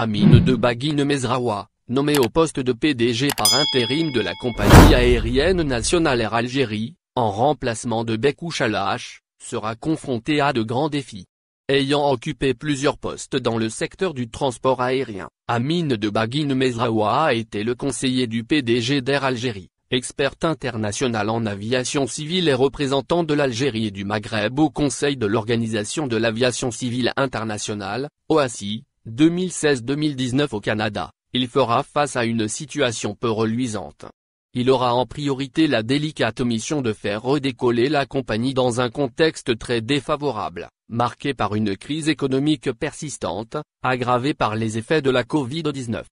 Amine Debagine Mezraoua, nommé au poste de PDG par intérim de la compagnie aérienne nationale Air Algérie, en remplacement de Bekou Chalache, sera confronté à de grands défis. Ayant occupé plusieurs postes dans le secteur du transport aérien, Amine Debagine Mezraoua a été le conseiller du PDG d'Air Algérie, expert international en aviation civile et représentant de l'Algérie et du Maghreb au Conseil de l'Organisation de l'Aviation Civile Internationale, OACI, 2016-2019 au Canada. Il fera face à une situation peu reluisante. Il aura en priorité la délicate mission de faire redécoller la compagnie dans un contexte très défavorable, marqué par une crise économique persistante, aggravée par les effets de la Covid-19.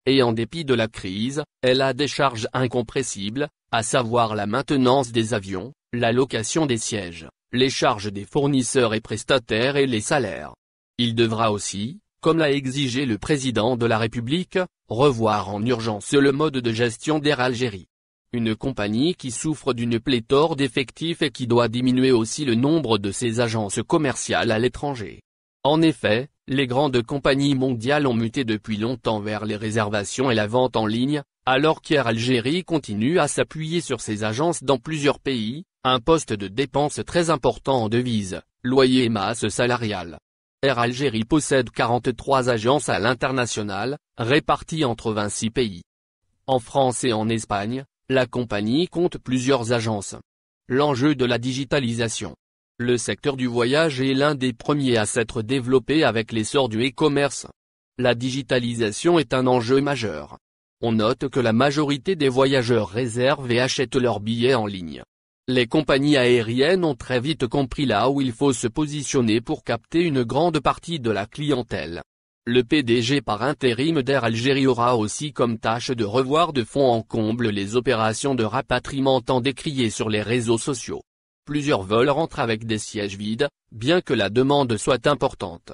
Et en dépit de la crise, elle a des charges incompressibles, à savoir la maintenance des avions, la location des sièges, les charges des fournisseurs et prestataires et les salaires. Il devra aussi, comme l'a exigé le président de la République, revoir en urgence le mode de gestion d'Air Algérie. Une compagnie qui souffre d'une pléthore d'effectifs et qui doit diminuer aussi le nombre de ses agences commerciales à l'étranger. En effet, les grandes compagnies mondiales ont muté depuis longtemps vers les réservations et la vente en ligne, alors qu'Air Algérie continue à s'appuyer sur ses agences dans plusieurs pays, un poste de dépense très important en devises, loyer et masse salariale. Air Algérie possède 43 agences à l'international, réparties entre 26 pays. En France et en Espagne, la compagnie compte plusieurs agences. L'enjeu de la digitalisation. Le secteur du voyage est l'un des premiers à s'être développé avec l'essor du e-commerce. La digitalisation est un enjeu majeur. On note que la majorité des voyageurs réservent et achètent leurs billets en ligne. Les compagnies aériennes ont très vite compris là où il faut se positionner pour capter une grande partie de la clientèle. Le PDG par intérim d'Air Algérie aura aussi comme tâche de revoir de fond en comble les opérations de rapatriement tant décriées sur les réseaux sociaux. Plusieurs vols rentrent avec des sièges vides, bien que la demande soit importante.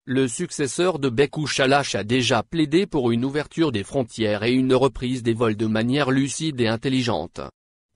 Le successeur de Bekou Chalache a déjà plaidé pour une ouverture des frontières et une reprise des vols de manière lucide et intelligente.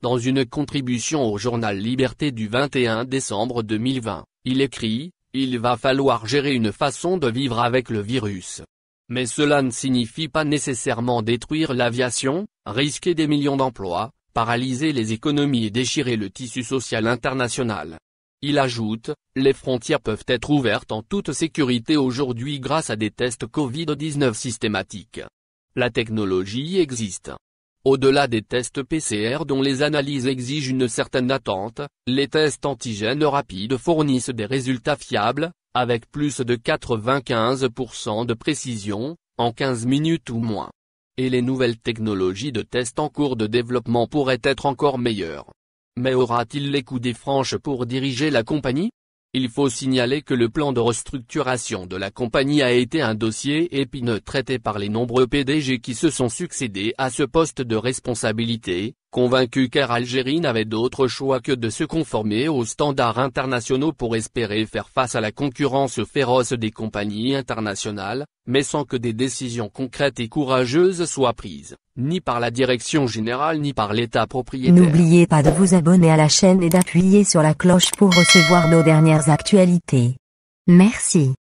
Dans une contribution au journal Liberté du 21 décembre 2020, il écrit « Il va falloir gérer une façon de vivre avec le virus. Mais cela ne signifie pas nécessairement détruire l'aviation, risquer des millions d'emplois, paralyser les économies et déchirer le tissu social international. » Il ajoute « Les frontières peuvent être ouvertes en toute sécurité aujourd'hui grâce à des tests Covid-19 systématiques. La technologie existe. » Au-delà des tests PCR dont les analyses exigent une certaine attente, les tests antigènes rapides fournissent des résultats fiables, avec plus de 95% de précision, en 15 minutes ou moins. Et les nouvelles technologies de tests en cours de développement pourraient être encore meilleures. Mais aura-t-il les coups des franches pour diriger la compagnie ? Il faut signaler que le plan de restructuration de la compagnie a été un dossier épineux traité par les nombreux PDG qui se sont succédés à ce poste de responsabilité, convaincus qu'Air Algérie n'avait d'autre choix que de se conformer aux standards internationaux pour espérer faire face à la concurrence féroce des compagnies internationales, mais sans que des décisions concrètes et courageuses soient prises, ni par la direction générale ni par l'État propriétaire. N'oubliez pas de vous abonner à la chaîne et d'appuyer sur la cloche pour recevoir nos dernières actualités. Merci.